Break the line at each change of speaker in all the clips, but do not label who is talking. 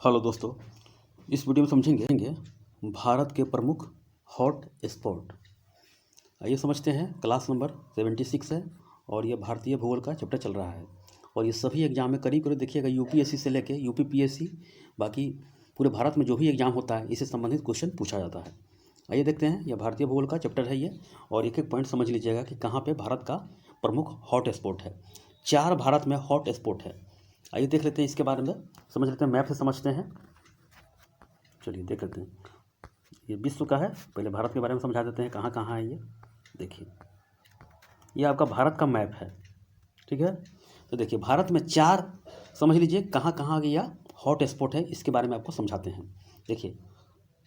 Hello दोस्तों, इस video में समझेंगे भारत के प्रमुख हॉट स्पॉट। आइए समझते हैं। क्लास नंबर 76 है और ये भारतीय भूगोल का चैप्टर चल रहा है और ये सभी एग्जाम में करीब करीब देखिएगा यूपीएससी से लेके यूपीपीएससी बाकी पूरे भारत में जो भी एग्जाम होता है इससे संबंधित क्वेश्चन पूछा जाता है। आइए देखते हैं, यह भारतीय भूगोल का चैप्टर है ये, और एक एक पॉइंट समझ लीजिएगा कि कहाँ पे भारत का प्रमुख हॉट स्पॉट है। 4 भारत में हॉट स्पॉट है। आइए देख लेते हैं, इसके बारे में समझ लेते हैं, मैप से समझते हैं। चलिए देख लेते हैं। ये विश्व का है, पहले भारत के बारे में समझा देते हैं कहाँ कहाँ है ये। देखिए, ये आपका भारत का मैप है, ठीक है। तो देखिए, भारत में 4 समझ लीजिए कहाँ कहाँ गया हॉट स्पॉट है, इसके बारे में आपको समझाते हैं। देखिए,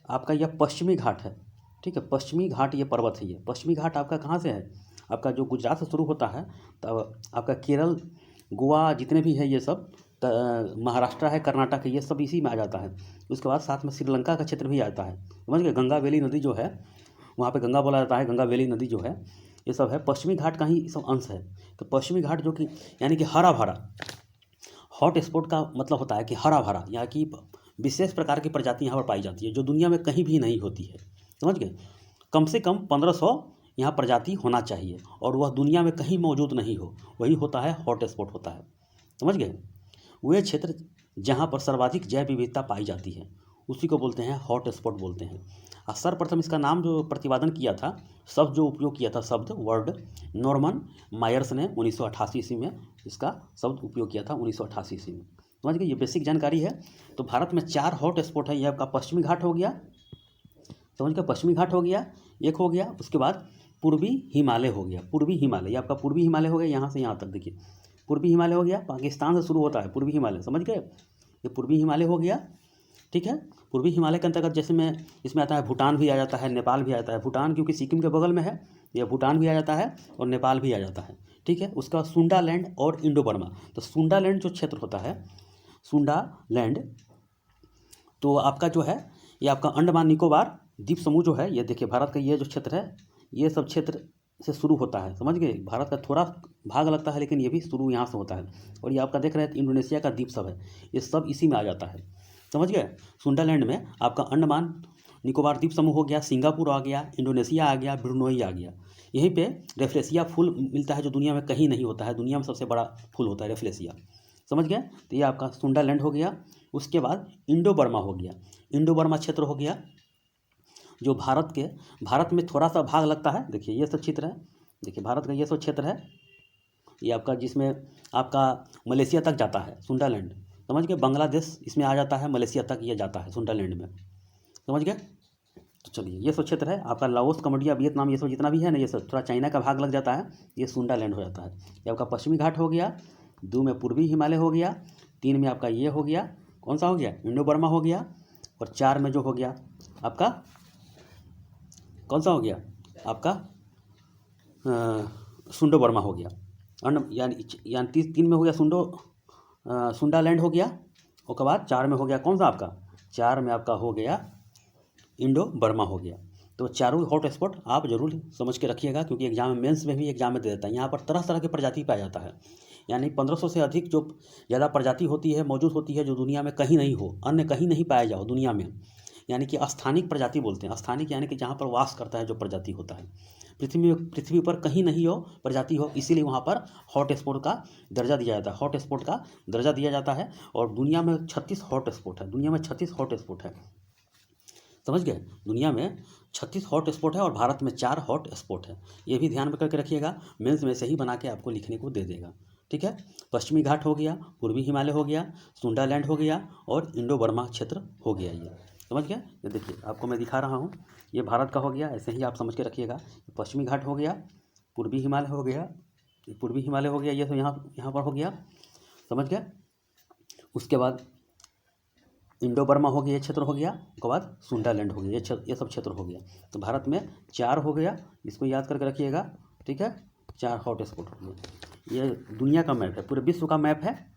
आपका यह पश्चिमी घाट है, ठीक है। पश्चिमी घाट ये पर्वत है। ये पश्चिमी घाट आपका कहाँ से है? आपका जो गुजरात से शुरू होता है, तो आपका केरल, गोवा जितने भी है ये सब, महाराष्ट्र है, कर्नाटक है, ये सब इसी में आ जाता है। उसके बाद साथ में श्रीलंका का क्षेत्र भी आता है, समझ गए। गंगा वैली नदी जो है, वहाँ पे गंगा बोला जाता है, गंगा वैली नदी जो है, ये सब है पश्चिमी घाट का ही सब अंश है। तो पश्चिमी घाट जो कि यानी कि हरा भरा, हॉट स्पॉट का मतलब होता है कि हरा भरा, यहाँ की विशेष प्रकार की प्रजाति यहाँ पर पाई जाती है जो दुनिया में कहीं भी नहीं होती है, समझ गए। कम से कम 1500 यहाँ प्रजाति होना चाहिए और वह दुनिया में कहीं मौजूद नहीं हो, वही होता है हॉट स्पॉट होता है, समझ गए। वे क्षेत्र जहाँ पर सर्वाधिक जैव विविधता पाई जाती है उसी को बोलते हैं हॉट स्पॉट बोलते हैं। और सर्वप्रथम इसका नाम जो प्रतिपादन किया था, शब्द जो उपयोग किया था, शब्द वर्ड, नॉर्मन मायर्स ने 1988 ईस्वी में इसका शब्द उपयोग किया था, 1988 ईस्वी में, समझ गए। ये बेसिक जानकारी है। तो भारत में 4 हॉट स्पॉट है। यह आपका पश्चिमी घाट हो गया, समझ गए, पश्चिमी घाट हो गया, एक हो गया। उसके बाद पूर्वी हिमालय हो गया, पूर्वी हिमालय, ये आपका पूर्वी हिमालय हो गया, यहाँ से यहाँ तक देखिए पूर्वी हिमालय हो गया। पाकिस्तान से शुरू होता है पूर्वी हिमालय, समझ गए, ये पूर्वी हिमालय हो गया, ठीक है। पूर्वी हिमालय के अंतर्गत जैसे में इसमें आता है भूटान भी आ जाता है, नेपाल भी आ जाता है। भूटान क्योंकि सिक्किम के बगल में है, ये भूटान भी आ जाता है और नेपाल भी आ जाता है, ठीक है। उसका सुंडा लैंड और इंडो बर्मा। तो सुंडा लैंड जो क्षेत्र होता है, सुंडा लैंड, तो आपका जो है ये आपका अंडमान निकोबार द्वीप समूह जो है, ये देखिए भारत का ये जो क्षेत्र है, ये सब क्षेत्र से शुरू होता है, समझ गए। भारत का थोड़ा भाग लगता है लेकिन ये भी शुरू यहाँ से होता है। और ये आपका देख रहे हैं इंडोनेशिया का द्वीप सब है, ये सब इसी में आ जाता है, समझ गए। सुंडालैंड में आपका अंडमान निकोबार द्वीप समूह हो गया, सिंगापुर आ गया, इंडोनेशिया आ गया, ब्रुनोई आ गया। यहीं पे रेफ्लेसिया फूल मिलता है जो दुनिया में कहीं नहीं होता है, दुनिया में सबसे बड़ा फूल होता है रेफ्लेसिया, समझ गए। तो ये आपका सुंडालैंड हो गया। उसके बाद इंडो बर्मा हो गया, इंडो बर्मा क्षेत्र हो गया जो भारत में थोड़ा सा भाग लगता है। देखिए ये सब क्षेत्र है, देखिए भारत का ये सब क्षेत्र है, ये आपका जिसमें आपका मलेशिया तक जाता है सुंडालैंड, समझ गए। बांग्लादेश इसमें आ जाता है, मलेशिया तक ये जाता है सुंडालैंड में, समझ गए। तो चलिए, ये सब क्षेत्र है आपका लाओस, कम्बोडिया, वियतनाम, ये सब जितना भी है ना, ये सब थोड़ा चाइना का भाग लग जाता है, ये सुंडालैंड हो जाता है। ये आपका पश्चिमी घाट हो गया, 2 में पूर्वी हिमालय हो गया, 3 में आपका ये हो गया, कौन सा हो गया, इंडो बर्मा हो गया, और 4 में जो हो गया आपका कौन सा हो गया आपका सुंडो बर्मा हो गया। यानी 3 में हो गया सुंडा लैंड हो गया। उसके बाद 4 में हो गया कौन सा आपका, 4 में आपका हो गया इंडो बर्मा हो गया। तो चारों हॉट स्पॉट आप जरूर समझ के रखिएगा, क्योंकि एग्जाम में, मेंस में भी एग्जाम में दे देता है। यहाँ पर तरह तरह की प्रजाति पाया जाता है, यानी 1500 से अधिक जो ज़्यादा प्रजाति होती है, मौजूद होती है, जो दुनिया में कहीं नहीं हो, अन्य कहीं नहीं पाया जाओ दुनिया में, यानी कि स्थानिक प्रजाति बोलते हैं। स्थानिक यानी कि जहाँ पर वास करता है जो प्रजाति होता है, पृथ्वी पर कहीं नहीं हो प्रजाति हो, इसीलिए वहाँ पर हॉट स्पॉट का दर्जा दिया जाता है, हॉट स्पॉट का दर्जा दिया जाता है। और दुनिया में 36 हॉट स्पॉट है, दुनिया में 36 हॉट स्पॉट है, समझ गए। दुनिया में 36 हॉट स्पॉट है और भारत में 4 हॉट स्पॉट है। ये भी ध्यान में करके रखिएगा, मेंस में से ही बना के आपको लिखने को दे देगा, ठीक है। पश्चिमी घाट हो गया, पूर्वी हिमालय हो गया, सुंडालैंड हो गया और इंडो बर्मा क्षेत्र हो गया, ये समझ गया। ये देखिए आपको मैं दिखा रहा हूँ, ये भारत का हो गया, ऐसे ही आप समझ के रखिएगा। पश्चिमी घाट हो गया, पूर्वी हिमालय हो गया, पूर्वी हिमालय हो गया, ये तो यहाँ पर हो गया, समझ गया। उसके बाद इंडो बर्मा हो गया, ये क्षेत्र हो गया। उसके बाद सुंडालैंड हो गया, ये सब क्षेत्र हो गया। तो भारत में 4 हो गया, इसको याद करके रखिएगा, ठीक है। 4 हॉट स्पॉट हो गया। ये दुनिया का मैप है, पूरे विश्व का मैप है।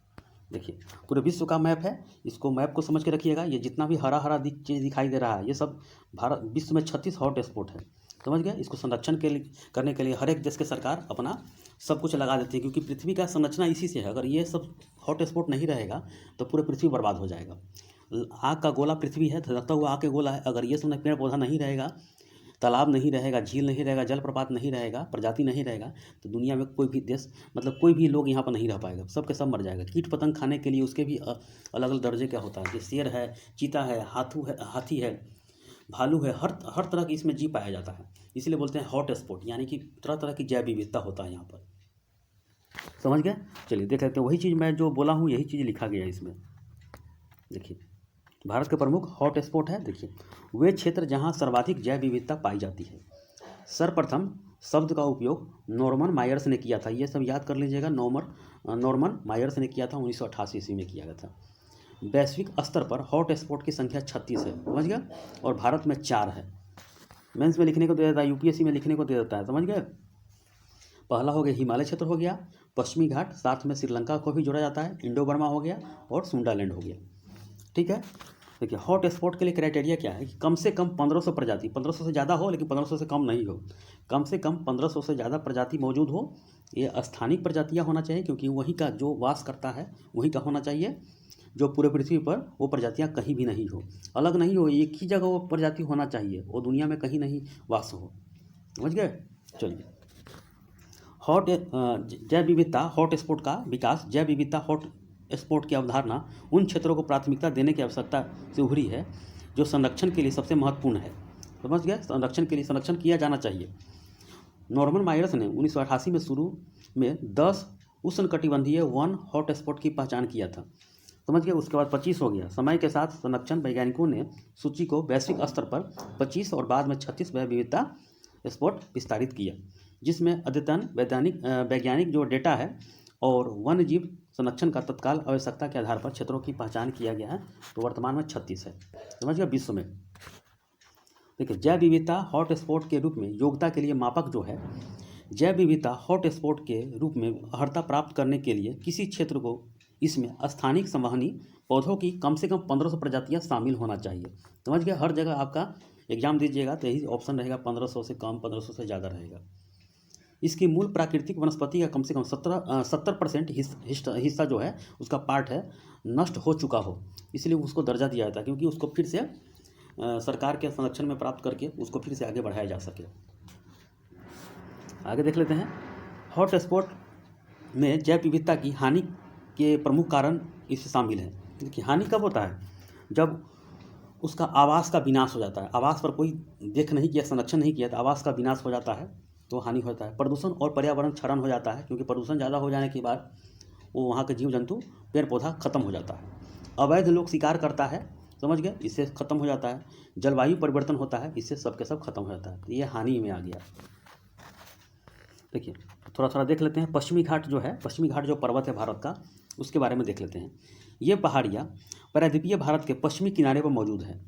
देखिए पूरे विश्व का मैप है, इसको मैप को समझ के रखिएगा। ये जितना भी हरा हरा चीज़ दिखाई दे रहा है, ये सब भारत विश्व में 36 हॉट स्पॉट है, समझ गए। इसको संरक्षण के लिए करने के लिए हर एक देश के सरकार अपना सब कुछ लगा देती है, क्योंकि पृथ्वी का संरचना इसी से है। अगर ये सब हॉट स्पॉट नहीं रहेगा तो पूरे पृथ्वी बर्बाद हो जाएगा। आग का गोला पृथ्वी है, धधकता हुआ आग के गोला है। अगर ये सब पेड़ पौधा नहीं रहेगा, तालाब नहीं रहेगा, झील नहीं रहेगा, जलप्रपात नहीं रहेगा, प्रजाति नहीं रहेगा, तो दुनिया में कोई भी देश मतलब कोई भी लोग यहाँ पर नहीं रह पाएगा, सब के सब मर जाएगा। कीट पतंग खाने के लिए उसके भी अलग अलग दर्जे का होता है। जैसे शेर है, चीता है, हाथी है, भालू है, हर तरह की इसमें जीव पाया जाता है। इसलिए बोलते हैं हॉट स्पॉट, यानी कि तरह तरह की जैव विविधता होता है यहाँ पर। समझ गए? चलिए देख लेते हैं। वही चीज़ मैं जो बोला हूँ यही चीज़ लिखा गया है इसमें। देखिए, भारत के प्रमुख हॉट स्पॉट है। देखिए, वे क्षेत्र जहाँ सर्वाधिक जैव विविधता पाई जाती है। सर्वप्रथम शब्द का उपयोग नॉर्मन मायर्स ने किया था। ये सब याद कर लीजिएगा। नॉर्मन मायर्स ने किया था, 1988 ईस्वी में किया गया था। वैश्विक स्तर पर हॉट स्पॉट की संख्या 36 है, समझ गया, और भारत में 4 है। मेंस में लिखने को दे देता है, यूपीएससी में लिखने को दे देता है, समझ गए। पहला हो गया हिमालय क्षेत्र हो गया, पश्चिमी घाट, साथ में श्रीलंका को भी जोड़ा जाता है, इंडो बर्मा हो गया और सुंडालैंड हो गया। ठीक है। देखिए, हॉट स्पॉट के लिए क्राइटेरिया क्या है कि कम से कम 1500 प्रजाति, 1500 से ज़्यादा हो लेकिन 1500 से कम नहीं हो, कम से कम 1500 से ज़्यादा प्रजाति मौजूद हो। ये स्थानिक प्रजातियाँ होना चाहिए, क्योंकि वहीं का जो वास करता है वहीं का होना चाहिए। जो पूरे पृथ्वी पर वो प्रजातियाँ कहीं भी नहीं हो, अलग नहीं हो, एक ही जगह वो प्रजाति होना चाहिए, वो दुनिया में कहीं नहीं वास हो। समझ गए? चलिए, जैव विविधता हॉट स्पॉट का विकास। जैव विविधता हॉट स्पॉट की अवधारणा उन क्षेत्रों को प्राथमिकता देने की आवश्यकता से उभरी है जो संरक्षण के लिए सबसे महत्वपूर्ण है। समझ गए? संरक्षण किया जाना चाहिए। नॉर्मन मायर्स ने 1988 में शुरू में 10 उष्णकटिबंधीय वन हॉट स्पॉट की पहचान किया था। समझ गए? उसके बाद 25 हो गया। समय के साथ संरक्षण वैज्ञानिकों ने सूची को वैश्विक स्तर पर 25 और बाद में 36 विविधता स्पॉट विस्तारित किया, जिसमें अद्यतन वैज्ञानिक जो डेटा है और वन्य जीव संरक्षण का तत्काल आवश्यकता के आधार पर क्षेत्रों की पहचान किया गया है। तो वर्तमान में 36 है। समझ गया? विश्व में देखिए, जैव विविधता हॉट स्पॉट के रूप में योग्यता के लिए मापक जो है, जैव विविधता हॉट स्पॉट के रूप में अर्हता प्राप्त करने के लिए किसी क्षेत्र को इसमें स्थानिक संवहनी पौधों की कम से कम 1500 प्रजातियां शामिल होना चाहिए। समझ गए? हर जगह आपका एग्जाम दीजिएगा तो यही ऑप्शन रहेगा, 1500 से कम, 1500 से ज़्यादा रहेगा। इसकी मूल प्राकृतिक वनस्पति का कम से कम 70% हिस्सा जो है उसका पार्ट है नष्ट हो चुका हो, इसलिए उसको दर्जा दिया जाता है, क्योंकि उसको फिर से सरकार के संरक्षण में प्राप्त करके उसको फिर से आगे बढ़ाया जा सके। आगे देख लेते हैं। हॉट स्पॉट में जैव विविधता की हानि के प्रमुख कारण इससे शामिल है। देखिए, हानि कब होता है? जब उसका आवास का विनाश हो जाता है। आवास पर कोई देख नहीं किया, संरक्षण नहीं किया, तो आवास का विनाश हो जाता है, तो हानि होता है। प्रदूषण और पर्यावरण क्षरण हो जाता है, क्योंकि प्रदूषण ज़्यादा हो जाने के बाद वो वहाँ के जीव जंतु, पेड़ पौधा खत्म हो जाता है। अवैध लोग शिकार करता है, समझ गए, इससे ख़त्म हो जाता है। जलवायु परिवर्तन होता है, इससे सब के सब खत्म हो जाता है। तो ये हानि में आ गया। देखिए, थोड़ा थोड़ा देख लेते हैं। पश्चिमी घाट जो है, पश्चिमी घाट जो पर्वत है भारत का, उसके बारे में देख लेते हैं। ये पहाड़ियाँ प्रायद्वीपीय भारत के पश्चिमी किनारे पर मौजूद है।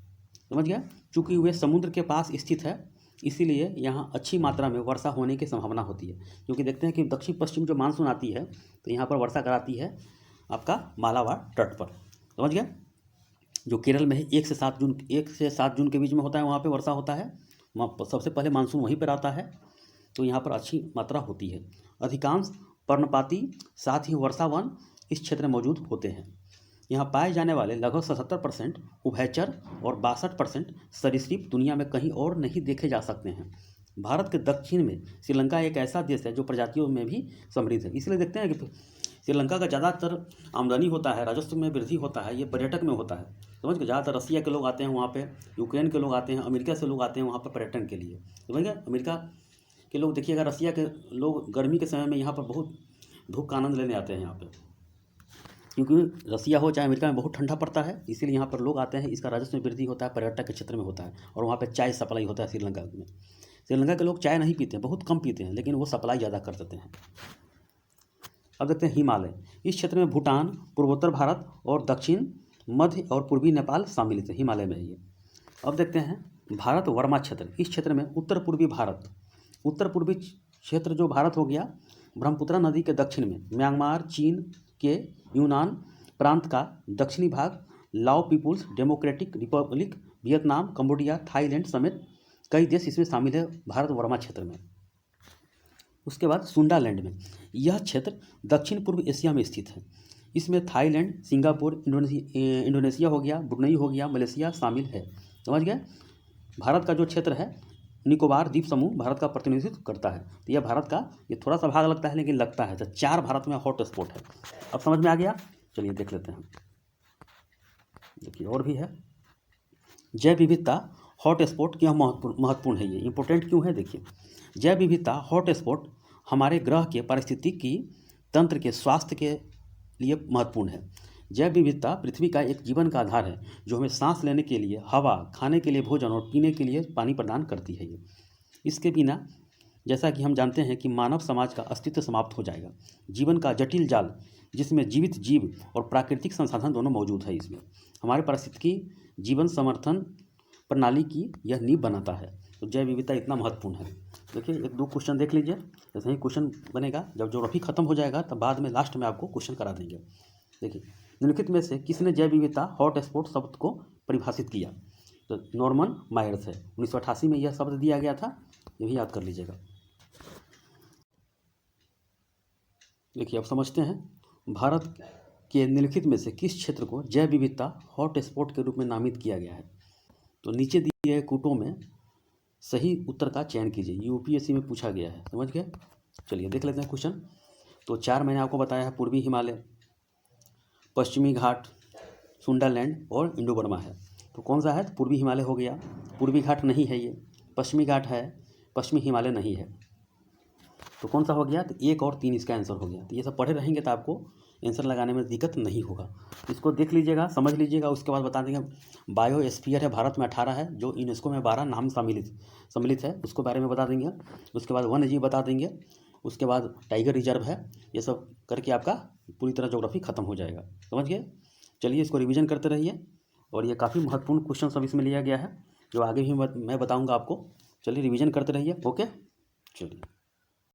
समझ गया? चूँकि वे समुद्र के पास स्थित है, इसीलिए यहाँ अच्छी मात्रा में वर्षा होने की संभावना होती है। क्योंकि देखते हैं कि दक्षिण पश्चिम जो मानसून आती है तो यहाँ पर वर्षा कराती है आपका मालाबार तट पर। समझ गया? जो केरल में है, 1 से 7 जून के बीच में होता है, वहाँ पे वर्षा होता है। सबसे पहले मानसून वहीं पर आता है, तो यहाँ पर अच्छी मात्रा होती है। अधिकांश पर्णपाती साथ ही वर्षावन इस क्षेत्र में मौजूद होते हैं। यहाँ पाए जाने वाले लगभग 77% उभयचर और 62% सरीसृप दुनिया में कहीं और नहीं देखे जा सकते हैं। भारत के दक्षिण में श्रीलंका एक ऐसा देश है जो प्रजातियों में भी समृद्ध है। इसलिए देखते हैं कि श्रीलंका का ज़्यादातर आमदनी होता है, राजस्व में वृद्धि होता है, ये पर्यटक में होता है। समझ गए? ज़्यादातर रसिया के लोग आते हैं वहाँ पे, यूक्रेन के लोग आते हैं, अमेरिका से लोग आते हैं वहाँ पर पर्यटन के लिए। समझ गए? अमेरिका के लोग देखिएगा, रसिया के लोग गर्मी के समय में यहाँ पर बहुत धूप का आनंद लेने आते हैं यहाँ पर, क्योंकि रसिया हो चाहे अमेरिका में बहुत ठंडा पड़ता है, इसीलिए यहाँ पर लोग आते हैं। इसका राजस्व में वृद्धि होता है, पर्यटक के क्षेत्र में होता है। और वहाँ पे चाय सप्लाई होता है श्रीलंका में। श्रीलंका के लोग चाय नहीं पीते हैं, बहुत कम पीते हैं, लेकिन वो सप्लाई ज़्यादा कर देते हैं। अब देखते हैं हिमालय। इस क्षेत्र में भूटान, पूर्वोत्तर भारत और दक्षिण, मध्य और पूर्वी नेपाल शामिल थे, हिमालय में ये। अब देखते हैं भारत वर्मा क्षेत्र। इस क्षेत्र में उत्तर पूर्वी क्षेत्र जो भारत हो गया, ब्रह्मपुत्र नदी के दक्षिण में म्यांमार, चीन के यूनान प्रांत का दक्षिणी भाग, Lao people's democratic republic, Vietnam, Cambodia, Thailand समेत कई देश इसमें शामिल है भारत वर्मा क्षेत्र में। उसके बाद सुंडालैंड में, यह क्षेत्र दक्षिण पूर्व एशिया में स्थित है। इसमें थाईलैंड, सिंगापुर, इंडोनेशिया हो गया, ब्रुनई हो गया, मलेशिया शामिल है। समझ गए। भारत का जो क्षेत्र है निकोबार द्वीप समूह भारत का प्रतिनिधित्व करता है। तो यह भारत का, ये थोड़ा सा भाग लगता है लेकिन लगता है। तो 4 भारत में हॉट स्पॉट है। अब समझ में आ गया। चलिए देख लेते हैं। देखिए और भी है। जैव विविधता हॉट स्पॉट क्यों महत्वपूर्ण है, ये इंपॉर्टेंट क्यों है। देखिए जैव विविधता हॉट स्पॉट हमारे ग्रह के पारिस्थितिकी तंत्र के स्वास्थ्य के लिए महत्वपूर्ण है। जैव विविधता पृथ्वी का एक जीवन का आधार है जो हमें सांस लेने के लिए हवा, खाने के लिए भोजन और पीने के लिए पानी प्रदान करती है। ये इसके बिना जैसा कि हम जानते हैं कि मानव समाज का अस्तित्व समाप्त हो जाएगा। जीवन का जटिल जाल जिसमें जीवित जीव और प्राकृतिक संसाधन दोनों मौजूद है, इसमें हमारे पारिस्थितिकी जीवन समर्थन प्रणाली की यह नींव बनाता है। तो जैव विविधता इतना महत्वपूर्ण है। देखिए 1-2 क्वेश्चन देख लीजिए। ऐसे ही क्वेश्चन बनेगा। जब ज्योग्राफी खत्म हो जाएगा तब बाद में लास्ट में आपको क्वेश्चन करा देंगे। देखिए निम्नलिखित में से किसने जैव विविधता हॉट स्पॉट शब्द को परिभाषित किया। तो नॉर्मन मायर्स है। 1988 में यह शब्द दिया गया था, ये भी याद कर लीजिएगा। देखिए अब समझते हैं भारत के निम्नलिखित में से किस क्षेत्र को जैव विविधता हॉट स्पॉट के रूप में नामित किया गया है। तो नीचे दिए गए कूटों में सही उत्तर का चयन कीजिए। यूपीएससी में पूछा गया है। समझ गए। चलिए देख लेते हैं क्वेश्चन। तो 4 मैंने आपको बताया है। पूर्वी हिमालय, पश्चिमी घाट, सुंडरलैंड और इंडो बर्मा है। तो कौन सा है। तो पूर्वी हिमालय हो गया। पूर्वी घाट नहीं है ये। पश्चिमी घाट है, पश्चिमी हिमालय नहीं है। तो कौन सा हो गया। तो 1 और 3 इसका आंसर हो गया। तो ये सब पढ़े रहेंगे तो आपको आंसर लगाने में दिक्कत नहीं होगा। इसको देख लीजिएगा, समझ लीजिएगा। उसके बाद बता देंगे बायोस्फीयर है भारत में 18 है, जो यूनेस्को में 12 नाम सम्मिलित है, उसको बारे में बता देंगे। उसके बाद वन्य जीव बता देंगे। उसके बाद टाइगर रिजर्व है। ये सब करके आपका पूरी तरह ज्योग्राफी खत्म हो जाएगा। समझ गए। चलिए इसको रिवीजन करते रहिए। और ये काफ़ी महत्वपूर्ण क्वेश्चन सब इसमें लिया गया है, जो आगे भी मैं बताऊँगा आपको। चलिए रिवीजन करते रहिए। ओके चलिए।